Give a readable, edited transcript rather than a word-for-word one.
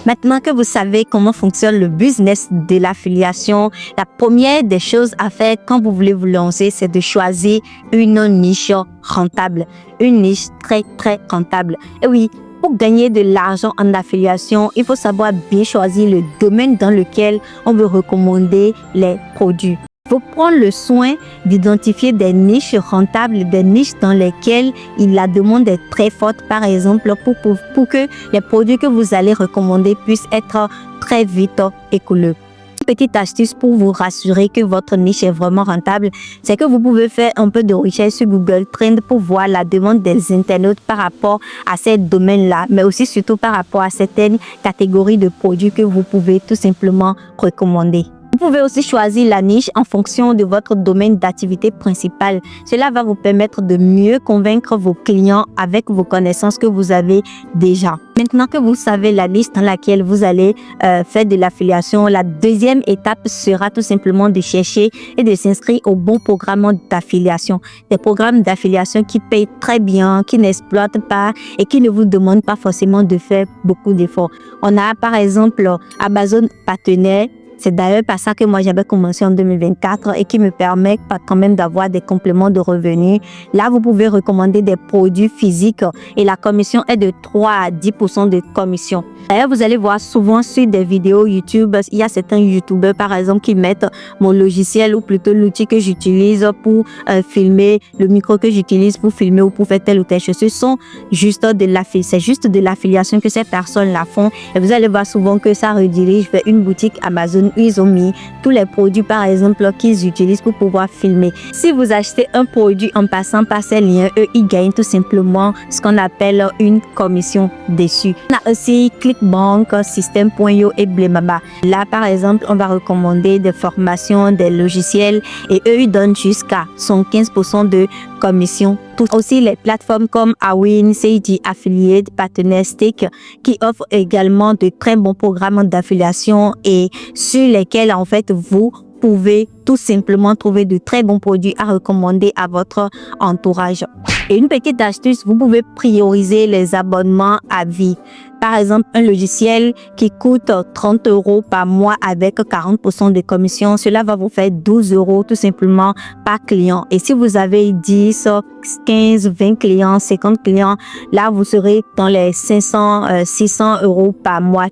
Maintenant que vous savez comment fonctionne le business de l'affiliation, la première des choses à faire quand vous voulez vous lancer, c'est de choisir une niche rentable. Une niche très rentable. Et oui, pour gagner de l'argent en affiliation, il faut savoir bien choisir le domaine dans lequel on veut recommander les produits. Il faut prendre le soin d'identifier des niches rentables, des niches dans lesquelles la demande est très forte, par exemple, pour que les produits que vous allez recommander puissent être très vite écoulés. Une petite astuce pour vous rassurer que votre niche est vraiment rentable, c'est que vous pouvez faire un peu de recherche sur Google Trends pour voir la demande des internautes par rapport à ces domaines-là, mais aussi surtout par rapport à certaines catégories de produits que vous pouvez tout simplement recommander. Vous pouvez aussi choisir la niche en fonction de votre domaine d'activité principal. Cela va vous permettre de mieux convaincre vos clients avec vos connaissances que vous avez déjà. Maintenant que vous savez la liste dans laquelle vous allez faire de l'affiliation, la deuxième étape sera tout simplement de chercher et de s'inscrire au bon programme d'affiliation. Des programmes d'affiliation qui payent très bien, qui n'exploitent pas et qui ne vous demandent pas forcément de faire beaucoup d'efforts. On a par exemple Amazon Partenaire. C'est d'ailleurs par ça que moi j'avais commencé en 2024 et qui me permet quand même d'avoir des compléments de revenus. Là, vous pouvez recommander des produits physiques et la commission est de 3 à 10% de commission. D'ailleurs, vous allez voir souvent sur des vidéos YouTube, il y a certains YouTubeurs par exemple qui mettent mon logiciel ou plutôt l'outil que j'utilise pour filmer, le micro que j'utilise pour filmer ou pour faire telle ou telle chose. Ce sont juste c'est juste de l'affiliation que ces personnes-là font et vous allez voir souvent que ça redirige vers une boutique Amazon. Ils ont mis tous les produits par exemple qu'ils utilisent pour pouvoir filmer. Si vous achetez un produit en passant par ces liens, eux ils gagnent tout simplement ce qu'on appelle une commission dessus. On a aussi Clickbank, System.io et Blemaba. Là par exemple on va recommander des formations, des logiciels et eux ils donnent jusqu'à 115% de commission. Aussi les plateformes comme Awin, CIG Affiliate, Partenaire Stick qui offrent également de très bons programmes d'affiliation et sur lesquels en fait vous pouvez tout simplement trouver de très bons produits à recommander à votre entourage. Et une petite astuce, vous pouvez prioriser les abonnements à vie. Par exemple, un logiciel qui coûte 30 € par mois avec 40% de commission, cela va vous faire 12 € tout simplement par client. Et si vous avez 10, 15, 20 clients, 50 clients, là, vous serez dans les 500, 600 € par mois.